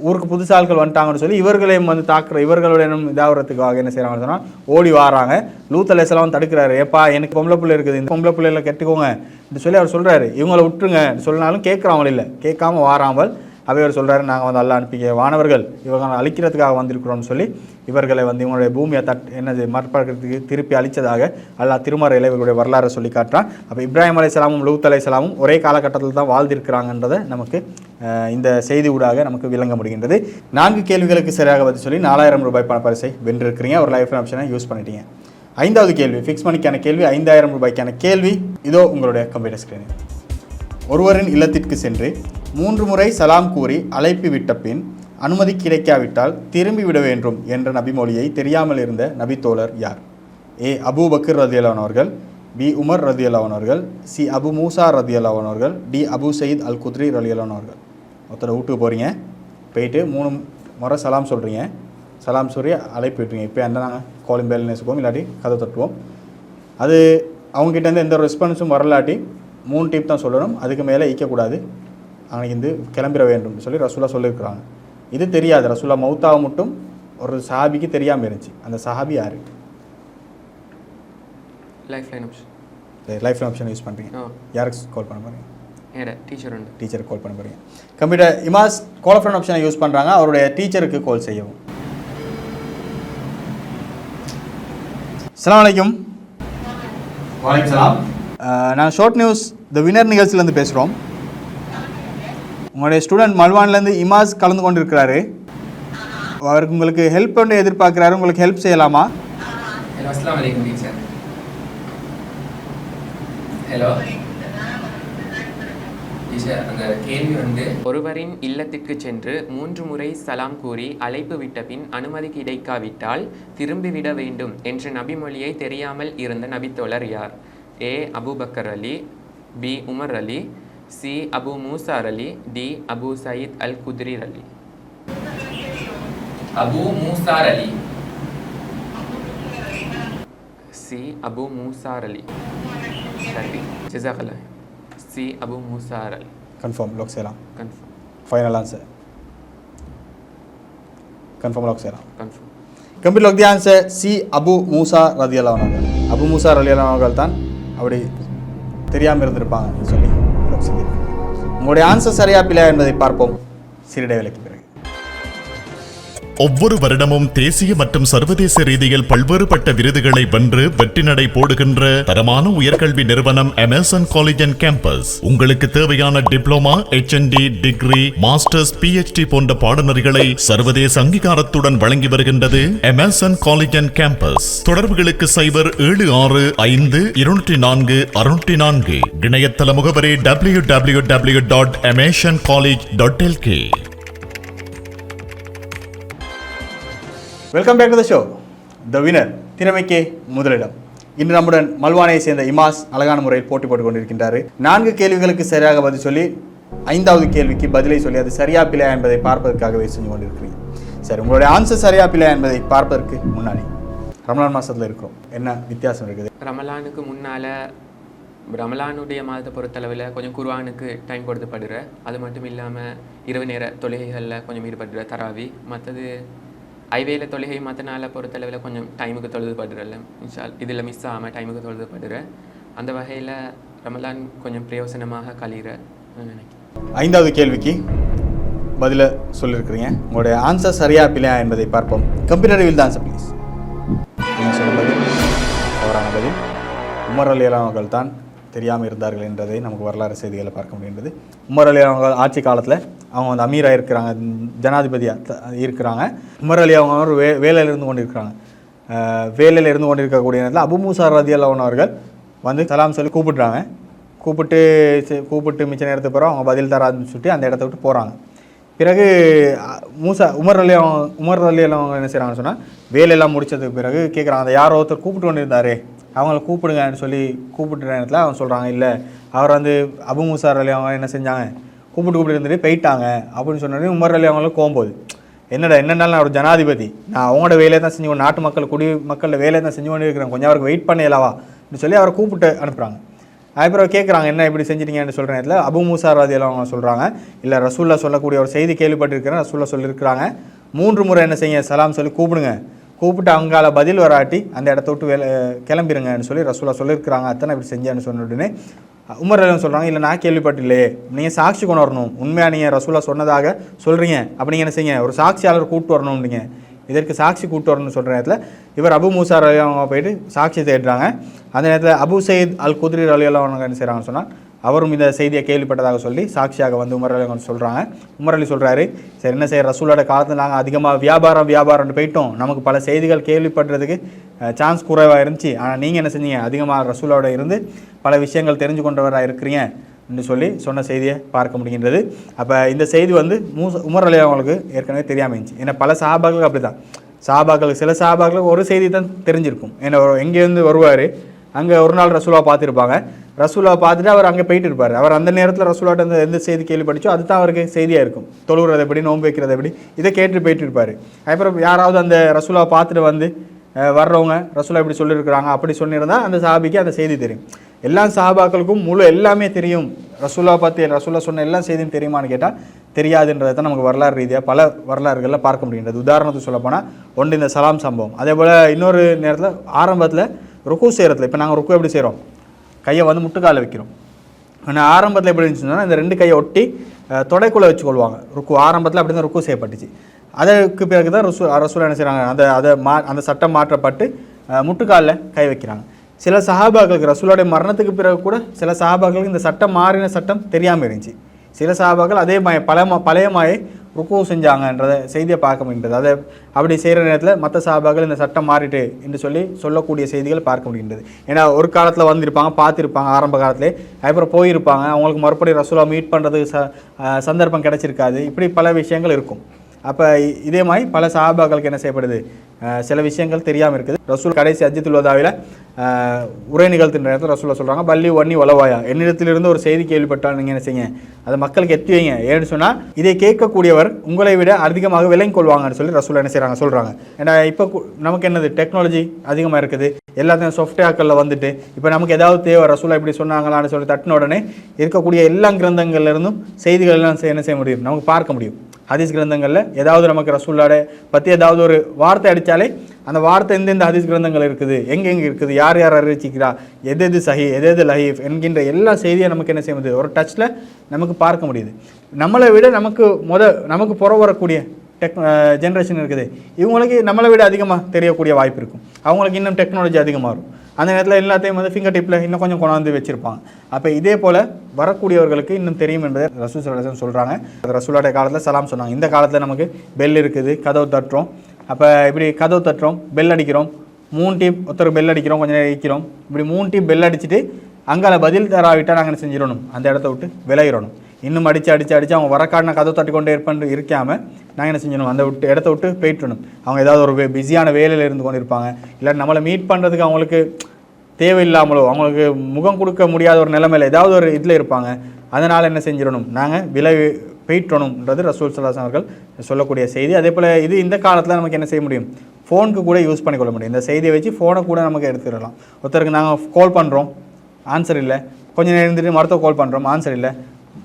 ஊருக்கு புதுசு ஆட்கள் வந்துட்டாங்கன்னு சொல்லி இவர்களையும் வந்து தாக்குற இவர்களுடைய இதாகிறதுக்காக என்ன செய்கிறாங்கன்னு சொன்னால் ஓடி வராங்க. லூத் அலைஹிஸ்ஸலாம் தடுக்கிறாரு, ஏப்பா எனக்கு பொம்பளை பிள்ளை இருக்குது, இந்த பொம்பளை பிள்ளைகளை கெட்டுக்கோங்க என்று சொல்லி அவர் சொல்கிறாரு. இவங்களை விட்டுருங்க சொன்னாலும் கேட்குறவங்க இல்லை, கேட்காம வாராமல் அவர் சொல்கிறாரு, நாங்கள் வந்து அல்லாஹ் அனுப்பிக்க வானவர்கள் இவங்க அழிக்கிறதுக்காக வந்திருக்கிறோம்னு சொல்லி இவர்களை வந்து இவங்களுடைய பூமியை என்னது மறுபக்கத்துக்கு திருப்பி அழித்ததாக அல்லாஹ் திருமறையில் இவர்களுடைய வரலாறை சொல்லி காட்டுறான். அப்போ இப்ராஹிம் அலைஹிஸ்ஸலாமும் லூத் அலைஹிஸ்ஸலாமும் ஒரே காலகட்டத்தில் தான் வாழ்ந்திருக்கிறாங்கன்றதை நமக்கு இந்த செய்தி ஊடாக நமக்கு விளங்க முடிகின்றது. 4 கேள்விகளுக்கு சரியாக பதில் சொல்லி 4000 ரூபாய் பணப்பரிசை வென்றிருக்கிறீங்க. ஒரு லைஃப் ஆப்ஷனை யூஸ் பண்ணிட்டீங்க. 5வது கேள்வி ஃபிக்ஸ் மணிக்கான கேள்வி, 5000 ரூபாய்க்கான கேள்வி இதோ உங்களுடைய கம்ப்யூட்டர் ஸ்கிரீனில். ஒருவரின் இல்லத்திற்கு சென்று 3 முறை சலாம் கூறி அழைப்பு விட்ட பின் அனுமதி கிடைக்காவிட்டால் திரும்பி விட வேண்டும் என்ற நபிமொழியை தெரியாமல் இருந்த நபித்தோழர் யார்? ஏ. அபூபக்கர் ரலியல்லாஹு அன்ஹு அவர்கள், பி. உமர் ரலியல்லாஹு அன்ஹு அவர்கள், சி. அபு மூசா ரலியல்லாஹு அன்ஹு அவர்கள், டி. அபு சயீத் அல் குத்ரி ரலியல்லாஹு அன்ஹு அவர்கள். ஒருத்தர் வீட்டுக்கு போகிறீங்க, போயிட்டு 3 முறை சலாம் சொல்கிறீங்க, சலாம் சொல்லி அழைப்பு விட்டுருங்க. இப்போ என்ன நாங்கள் காலிங் பெல் நேசுவோம், இல்லாட்டி கதை தட்டுவோம். அது அவங்ககிட்டேருந்து எந்த ரெஸ்பான்ஸும் வரலாட்டி 3 டிப் தான் சொல்லணும், அதுக்கு மேலே ஈக்கக்கூடாது, அன்றைக்கி வந்து கிளம்பிட வேண்டும் சொல்லி ரசூலா சொல்லியிருக்கிறாங்க. இது தெரியாது, ரசூலா மௌத்தாவை மட்டும் ஒரு சஹாபிக்கு தெரியாமல் இருந்துச்சு. அந்த சஹாபி யார்? Life line option. Life line option use பண்ணுறீங்க. யாருக்கு கால் பண்ண போகிறீங்க? டீச்சருக்கு கால் பண்ண போகிறீங்க. கம்ப்யூட்டர் இமாஸ் கால் ஃப்ரெண்ட் ஆப்ஷனை யூஸ் பண்ணுறாங்க, அவருடைய டீச்சருக்கு கால் செய்யவும். அஸ்ஸலாமு அலைக்கும். வலைக்கம் சலாம். நான் ஷார்ட் நியூஸ் த வினர் நிகழ்ச்சியிலேருந்து பேசுகிறோம். உங்களுடைய ஸ்டூடெண்ட் மல்வான்லேருந்து இமாஸ் கலந்து கொண்டிருக்கிறாரு. அவருக்கு உங்களுக்கு ஹெல்ப் பண்ணி எதிர்பார்க்குறாரு, உங்களுக்கு ஹெல்ப் செய்யலாமா? ஹலோ, அஸ்ஸலாமு அலைக்கும் டீச்சர். ஹலோ டீச்சர், அந்த கேள்வி வந்து ஒருவரின் இல்லத்திற்கு சென்று 3 முறை சலாம் கூறி அழைப்பு விட்ட பின் அனுமதி கிடைக்காவிட்டால் திரும்பிவிட வேண்டும் என்ற நபிமொழியை தெரியாமல் இருந்த நபித்தோழர் யார்? A. Abu Bakr Ali, B. Umar Ali, C. Abu Musa Ali, D. Abu Saeed al Khudri Ali. Abu Musa Ali, C. Abu Musa Ali. சரி, ஜஸாக்கல்லாஹ். C. Abu Musa Ali. Confirm lock செய்யலாம். Confirm. Final answer confirm lock செய்யலாம். Confirm. Complete lock the answer C. Abu Musa ரலியல்லாஹு அன்ஹு அவர்கள். அபு மூசா ரலியல்லாஹு அன்ஹு அவர்கள் தான் அப்படி தெரியாமல் இருந்திருப்பாங்க சொல்லி லாக் செய்திருக்கேன். உங்களுடைய ஆன்சர் சரியா பிழையா என்பதை பார்ப்போம் சிறிய இடைவேளைக்கு பிறகு. ஒவ்வொரு வருடமும் தேசிய மற்றும் சர்வதேச ரீதியில் பல்வேறுபட்ட விருதுகளை வென்று வெற்றி நடை போடுகின்ற தரமான உயர்கல்வி நிறுவனம் எமர்சன் காலேஜ் அண்ட் கேம்பஸ். உங்களுக்கு தேவையான diploma, HND, degree, masters, PhD போன்ற பாடநெறிகளை சர்வதேச அங்கீகாரத்துடன் வழங்கி வருகின்றது எமர்சன் காலேஜ் அண்ட் கேம்பஸ். தொடர்புகளுக்கு 0765204 இணையதள முகவரி www.emersoncollege.lk. Welcome back to the show. The winner திறமைக்கே முதலிடம். இன்று நம்முடன் மல்வானையை சேர்ந்த இமாஸ் அழகான முறையில் போட்டி போட்டுக் கொண்டிருக்கின்றார். 4 கேள்விகளுக்கு சரியாக பதில் சொல்லி 5வது கேள்விக்கு பதிலை சொல்லி அது சரியா பிழையா என்பதை பார்ப்பதற்காகவே செஞ்சு கொண்டிருக்கிறீங்க. சரி, உங்களுடைய ஆன்சர் சரியா பிழையா என்பதை பார்ப்பதற்கு முன்னாடி ரமலான் மாதத்தில் இருக்கிறோம், என்ன வித்தியாசம் இருக்குது? ரமலானுக்கு முன்னால் ரமலானுடைய மாதத்தை பொறுத்தளவில் கொஞ்சம் குர்ஆனுக்கு டைம் கொடுத்துப்படுற, அது மட்டும் இல்லாமல் இரவு நேர தொழுகைகளில் கொஞ்சம் ஈடுபடுற தராவி, மற்றது ஐவேல தொழுகை மற்ற நாளை பொறுத்தளவில் கொஞ்சம் டைமுக்கு தொழுதுபடுறல இன்ஷால் இதில் மிஸ் ஆகாமல் டைமுக்கு தொழுதுபடுற. அந்த வகையில் ரமலான் கொஞ்சம் பிரயோசனமாக கழிகிற நினைக்கிறேன். 5வது கேள்விக்கு பதில சொல்லியிருக்கிறீங்க. உங்களுடைய ஆன்சர் சரியா பிழையா என்பதை பார்ப்போம். கம்ப்யூட்டர் வில் தான் ஆன்சர் ப்ளீஸ். நீங்கள் சொல்ல பதில் தவறான பதில். உமர் அலி அவர்கள் தான் தெரியாமல் இருந்தார்கள் என்றதை நமக்கு வரலாறு செய்திகளை பார்க்க முடிகின்றது. உமர் அலி அவர்கள் ஆட்சி காலத்தில் அவங்க வந்து அமீராக இருக்கிறாங்க, ஜனாதிபதியாக இருக்கிறாங்க. உமர் அலி அவங்க ஒரு வேலையில் இருந்து கொண்டிருக்கிறாங்க. வேலையில் இருந்து கொண்டிருக்கக்கூடிய நேரத்தில் அபு மூசா ரலியல்லாஹு அன்ஹு அவர்கள் வந்து சலாம் சொல்லி கூப்பிட்றாங்க. கூப்பிட்டு மிச்ச நேரத்துக்கு பிறகு அவங்க பதில் தராதுன்னு சொல்லிட்டு அந்த இடத்த விட்டு போகிறாங்க. பிறகு உமர் அலி அவங்க என்ன செய்கிறாங்கன்னு சொன்னால் வேலையெல்லாம் முடித்ததுக்கு பிறகு கேட்குறாங்க, அந்த யாரோ ஒருத்தர் கூப்பிட்டு கொண்டிருந்தாரே அவங்கள கூப்பிடுங்கன்னு சொல்லி கூப்பிட்டு நேரத்தில் அவங்க சொல்கிறாங்க, இல்லை அவர் வந்து அபு மூசா அலி அவங்க என்ன செஞ்சாங்க, கூப்பிட்டு இருந்துட்டு போயிட்டாங்க அப்படின்னு சொன்னோடனே உமர் அலி அவங்களுக்கு கோம்போது, என்னென்னாலும் நான் ஒரு ஜனாதிபதி, நான் அவங்களோட வேலையை தான் செஞ்சு நாட்டு மக்கள் மக்களோட வேலையை தான் செஞ்சு கொண்டு இருக்கிறேன், கொஞ்சம் அவருக்கு வெயிட் பண்ணலாவா அப்படின்னு சொல்லி அவரை கூப்பிட்டு அனுப்புகிறாங்க. அதுக்கப்புறம் கேட்குறாங்க, என்ன இப்படி செஞ்சிட்டீங்கன்னு சொல்கிற நேரத்தில் அபு மூசா ரலியல்லாஹு அவங்க சொல்கிறாங்க, இல்லை ரசூல்லா சொல்லக்கூடிய ஒரு செய்தி கேள்விப்பட்டிருக்கிறேன், ரசூல்லா சொல்லியிருக்கிறாங்க 3 முறை என்ன செய்ய சலாம் சொல்லி கூப்பிட்டு அவங்களால பதில் வராட்டி அந்த இடத்த விட்டு கிளம்பிடுங்கன்னு சொல்லி ரசூல்லா சொல்லியிருக்கிறாங்க, அத்தனை இப்படி செஞ்சேன்னு சொன்ன உடனே உமர் அலி சொல்கிறாங்க, இல்லை நான் கேள்விப்பட்டில்லையே, நீங்கள் சாட்சி கொண்டு வரணும், உண்மையாக நீங்கள் ரசூல்லா சொன்னதாக சொல்கிறீங்க, அப்படி நீங்கள் என்ன செய்யுங்க, ஒரு சாட்சியாளர் கூப்பிட்டு வரணும், நீங்கள் இதற்கு சாட்சி கூப்பிட்டு வரணும்னு சொல்கிற நேரத்தில் இவர் அபு மூசா ரலியல்லாஹு அவங்க போயிட்டு சாட்சி தேடுறாங்க. அந்த நேரத்தில் அபு சயீத் அல் குத்ரி ரலியல்லாஹு அவங்க என்ன செய்கிறாங்கன்னு சொன்னால் அவரும் இந்த செய்தியை கேள்விப்பட்டதாக சொல்லி சாட்சியாக வந்து உமர் அலி சொல்கிறாங்க. உமர் அலி சொல்கிறாரு, சரி என்ன செய்ய, ரசூலோட காலத்தில் நாங்கள் அதிகமாக வியாபாரம்னு போயிட்டோம், நமக்கு பல செய்திகள் கேள்விப்படுறதுக்கு சான்ஸ் குறைவாக இருந்துச்சு, ஆனால் நீங்கள் என்ன செஞ்சீங்க, அதிகமாக ரசூலோட இருந்து பல விஷயங்கள் தெரிஞ்சு கொண்டவராக இருக்கிறீங்க என்று சொல்லி சொன்ன செய்தியை பார்க்க முடிகின்றது. அப்போ இந்த செய்தி வந்து உமர் அலி அவங்களுக்கு ஏற்கனவே தெரியாமல் இருந்துச்சு. ஏன்னா பல சஹாபாக்களுக்கு அப்படி தான், சில சஹாபாக்களுக்கு ஒரு செய்தி தான் தெரிஞ்சிருக்கும். ஏன்னா எங்கேருந்து வருவார், அங்கே ஒரு நாள் ரசூலா பார்த்துருப்பாங்க, ரசூலா பார்த்துட்டு அவர் அங்கே போயிட்டு இருப்பார், அவர் அந்த நேரத்தில் ரசூலாட்ட அந்த எந்த செய்தி கேள்விப்படிச்சோ அதுதான் அவருக்கு செய்தியாக இருக்கும், தொழுகிறது எப்படி, நோன்பு வைக்கிறது எப்படி, இதை கேட்டு போயிட்டு இருப்பார். அப்புறம் யாராவது அந்த ரசூலா பார்த்துட்டு வந்து வர்றவங்க ரசூலா இப்படி சொல்லியிருக்கிறாங்க அப்படி சொன்னிருந்தால் அந்த சஹாபிக்கு அந்த செய்தி தெரியும். எல்லா சஹாபாக்களுக்கும் எல்லாமே தெரியும், ரசூலா பார்த்து ரசூலா சொன்ன எல்லா செய்தியும் தெரியுமான்னு கேட்டால் தெரியாதுன்றதை தான் நமக்கு வரலாறு ரீதியாக பல வரலாறுகளில் பார்க்க முடிகின்றது. உதாரணத்துக்கு சொல்லப்போனால் ஒன்று இந்த சலாம் சம்பவம், அதே போல் இன்னொரு நேரத்தில் ஆரம்பத்தில் ருக்கு செய்கிறதுல, இப்போ நாங்கள் ருக்கு எப்படி செய்கிறோம், கையை வந்து முட்டுக்கால வைக்கிறோம், ஆனால் ஆரம்பத்தில் எப்படி இருந்துச்சுன்னா இந்த 2 கையை ஒட்டி தொடைக்குள்ளே வச்சுக்கொள்வாங்க. ருக்கு ஆரம்பத்தில் அப்படி தான் ருக்கு செய்யப்பட்டுச்சு. அதற்கு பிறகு தான் ரசூலா என்ன செய்கிறாங்க, அந்த சட்டம் மாற்றப்பட்டு முட்டுக்காலில் கை வைக்கிறாங்க. சில சஹாபாக்களுக்கு ரசூலுடைய மரணத்துக்கு பிறகு கூட சில சஹாபாக்களுக்கு இந்த சட்டம் மாறின சட்டம் தெரியாமல் இருந்துச்சு. சில சஹாபாக்கள் அதே பழைய மாயை ருக்கு செஞ்சாங்கன்றத செய்தியை பார்க்க முடிகின்றது. அதை அப்படி செய்கிற நேரத்தில் மற்ற சஹாபாக்கள் இந்த சட்டம் மாறிட்டு என்று சொல்லக்கூடிய செய்திகள் பார்க்க முடிகின்றது. ஏன்னா ஒரு காலத்தில் வந்திருப்பாங்க, பார்த்துருப்பாங்க ஆரம்ப காலத்திலே, அதுக்கப்புறம் போயிருப்பாங்க, அவங்களுக்கு மறுபடியும் ரசூலா மீட் பண்ணுறதுக்கு சந்தர்ப்பம் கிடைச்சிருக்காது, இப்படி பல விஷயங்கள் இருக்கும். அப்போ இதே மாதிரி பல சஹாபாக்களுக்கு என்ன செய்யப்படுது, சில விஷயங்கள் தெரியாமல் இருக்குது. ரசூல் கடைசி ஹஜ்ஜத்துல் வதாவில் உரை நிகழ்த்துன்ற நேரத்தில் ரசூலா சொல்கிறாங்க, பள்ளி ஒன்னி உலவாயா, என்னிடத்திலிருந்து ஒரு செய்தி கேள்விப்பட்டால் நீங்கள் என்ன செய்யுங்க, அதை மக்களுக்கு எத்தி வைங்க, ஏன்னு சொன்னால் இதை கேட்கக்கூடியவர் உங்களை விட அதிகமாக விளங்கி கொள்வாங்கன்னு சொல்லி ரசூலா என்ன செய்கிறாங்க சொல்கிறாங்க. ஏன்னா இப்போ நமக்கு என்னது டெக்னாலஜி அதிகமாக இருக்குது, எல்லாத்தையும் சாஃப்ட்வேர்களில் வந்துட்டு இப்போ நமக்கு ஏதாவது தேவை, ரசூலா இப்படி சொன்னாங்களான்னு சொல்லி தட்டின உடனே இருக்கக்கூடிய எல்லா கிரந்தங்கள்லேருந்தும் செய்திகள் எல்லாம் என்ன செய்ய முடியும், நமக்கு பார்க்க முடியும். ஹதீஸ் கிரந்தங்களில் ஏதாவது நமக்கு ரசூலுல்லாஹ் பற்றி ஏதாவது ஒரு வார்த்தை அடித்தாலே அந்த வார்த்தை எந்தெந்த ஹதீஸ் கிரந்தங்கள் இருக்குது, எங்கெங்கே இருக்குது, யார் அறிவிச்சிக்கிறா, எது சஹி எது லஹீஃப் என்கின்ற எல்லா செய்தியை நமக்கு என்ன செய்ய முடியுது, ஒரு டச்சில் நமக்கு பார்க்க முடியுது. நம்மளை விட நமக்கு புற வரக்கூடிய ஜென்ரேஷன் இருக்குது, இவங்களுக்கு நம்மளை விட அதிகமாக தெரியக்கூடிய வாய்ப்பு இருக்கும். அவங்களுக்கு இன்னும் டெக்னாலஜி அதிகமாக இருக்கும். அந்த நேரத்தில் எல்லாத்தையும் வந்து ஃபிங்கர் டிப்பில் இன்னும் கொஞ்சம் கொண்டாந்து வச்சுருப்பாங்க. அப்போ இதே போல் வரக்கூடியவர்களுக்கு இன்னும் தெரியும் என்பதை ரசூல் ஸல்லல்லாஹு அலைஹி வஸல்லம் சொல்கிறாங்க. ரசூலுடைய காலத்தில் சலாம் சொன்னாங்க. இந்த காலத்தில் நமக்கு பெல் இருக்குது, கதவு தட்டுறோம். அப்போ இப்படி கதவு தட்டுறோம், பெல் அடிக்கிறோம், 3 டீப் ஒருத்தர் பெல் அடிக்கிறோம், கொஞ்சம் நேரம் இருக்கிறோம், இப்படி 3 டீப் பெல் அடிச்சுட்டு அங்கால பதில் தராவிட்டால் நாங்கள் என்ன செஞ்சிடணும், அந்த இடத்த விட்டு விளையிடணும். இன்னும் அடித்து அவங்க வரக்காடின கதவு தட்டி கொண்டே இருக்காமல் நாங்கள் என்ன செஞ்சணும், அந்த இடத்த விட்டு போயிட்டுணும். அவங்க ஏதாவது ஒரு பிஸியான வேலையில் இருந்து கொண்டு இருப்பாங்க, இல்லை நம்மளை மீட் பண்ணுறதுக்கு அவங்களுக்கு தேவையில்லாமலோ அவங்களுக்கு முகம் கொடுக்க முடியாத ஒரு நிலைமையில் ஏதாவது ஒரு இதில் இருப்பாங்க. அதனால் என்ன செஞ்சிடணும், நாங்கள் போயிட்டணும்ன்றது ரசூல் ஸல்லல்லாஹு அலைஹி வஸல்லம் அவர்கள் சொல்லக்கூடிய செய்தி. அதே போல் இது இந்த காலத்தில் நமக்கு என்ன செய்ய முடியும், ஃபோனுக்கு கூட யூஸ் பண்ணிக்கொள்ள முடியும். இந்த செய்தியை வச்சு ஃபோனை கூட நமக்கு எடுத்துக்கலாம். ஒருத்தருக்கு நாங்கள் கால் பண்ணுறோம், ஆன்சர் இல்லை, கொஞ்சம் நேரம் இருந்துட்டு மருத்துவ கால் பண்ணுறோம், ஆன்சர் இல்லை,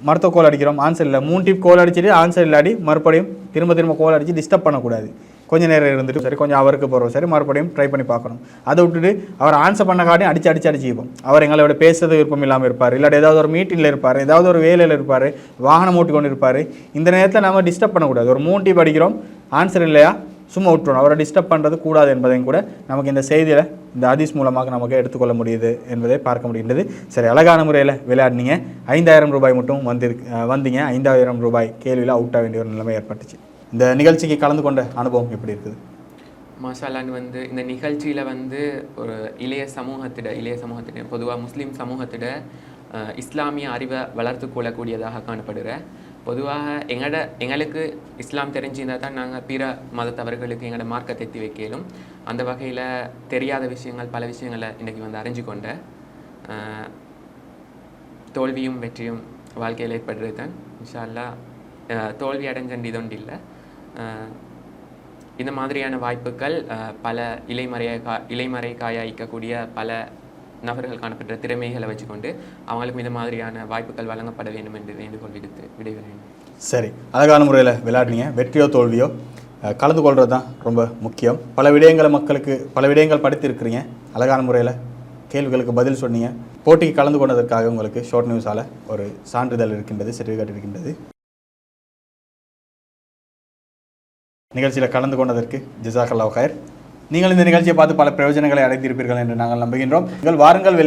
மருத்துவ கோல் அடிக்கிறோம், ஆன்சர் இல்லை, 3 டிப் கோல் அடிச்சுட்டு ஆன்சர் இல்லாடி மறுபடியும் திரும்ப கோல் அடித்து டிஸ்டர்ப் பண்ணக்கூடாது. கொஞ்சம் நேரம் இருந்துட்டு சரி, கொஞ்சம் அவருக்கு போகிறோம் சரி, மறுபடியும் ட்ரை பண்ணி பார்க்கணும். அதை விட்டுட்டு அவர் ஆன்சர் பண்ண காட்டியும் அடிச்சுப்போம். அவர் எங்களோட பேசுறது விருப்பம் இல்லாமல் இருப்பார், இல்லாட்டி ஏதாவது ஒரு மீட்டிங்கில் இருப்பார், ஏதாவது ஒரு வேலையில் இருப்பார், வாகனம் ஓட்டி கொண்டு இருப்பார். இந்த நேரத்தில் நம்ம டிஸ்டர்ப் பண்ணக்கூடாது. ஒரு 3 டிப் அடிக்கிறோம், ஆன்சர் இல்லையா, சும்மா விட்டுறோம். அவரை டிஸ்டர்ப் பண்ணுறது கூடாது என்பதையும் கூட நமக்கு இந்த செய்தியில் இந்த ஹதீஸ் மூலமாக நமக்கு எடுத்துக்கொள்ள முடியுது என்பதை பார்க்க முடிகின்றது. சரி, அழகான முறையில் விளையாடினீங்க. 5000 ரூபாய் மட்டும் வந்தீங்க. 5000 ரூபாய் கேள்வியில் அவுட் ஆக வேண்டிய ஒரு நிலைமை ஏற்பட்டுச்சு. இந்த நிகழ்ச்சிக்கு கலந்து கொண்ட அனுபவம் எப்படி இருக்குது? மாஷால்லான்னு வந்து இந்த நிகழ்ச்சியில் வந்து ஒரு இளைய சமூகத்திட பொதுவாக முஸ்லீம் சமூகத்திட இஸ்லாமிய அறிவை வளர்த்து கொள்ளக்கூடியதாக காணப்படுகிற. பொதுவாக எங்களுக்கு இஸ்லாம் தெரிஞ்சிருந்தால் தான் நாங்கள் பிற மதத்தவர்களுக்கு எங்களோட மார்க்கத்தை எத்தி வைக்கலும். அந்த வகையில் தெரியாத விஷயங்கள் பல விஷயங்களை இன்றைக்கி வந்து அறிஞ்சு கொண்ட தோல்வியும் வெற்றியும் வாழ்க்கையில் ஏற்படுறது தான். இன்ஷா அல்லாஹ் தோல்வி அடைஞ்சண்டு இதொன்று இல்லை. இந்த மாதிரியான வாய்ப்புகள் பல இலைமறை காயாய்க்கக்கூடிய பல நபர்கள் காணப்பட்ட திறமைகளை வச்சுக்கொண்டு அவங்களுக்கு இந்த மாதிரியான வாய்ப்புகள் வழங்கப்பட வேண்டும் என்று வேண்டுகோள் விடுத்து விடைபெறுகிறேன். சரி, அழகான முறையில் விளையாடுனீங்க. வெற்றியோ தோல்வியோ கலந்து கொள்வது தான் ரொம்ப முக்கியம். பல விடயங்கள் படித்திருக்கிறீங்க. அழகான முறையில் கேள்விகளுக்கு பதில் சொன்னீங்க. போட்டிக்கு கலந்து கொண்டதற்காக உங்களுக்கு ஷார்ட் நியூஸால் ஒரு சான்றிதழ் இருக்கின்றது, சர்டிஃபிகேட் இருக்கின்றது. நிகழ்ச்சியில் கலந்து கொண்டதற்கு ஜஸாக்கல்லாஹு கைர். நீங்கள் இந்த நிகழ்ச்சியை பார்த்து பல பிரயோஜனங்களை அடைந்திருப்பீர்கள் என்று நாங்கள் நம்புகின்றோம். வாருங்கள் வெல்லுங்கள்.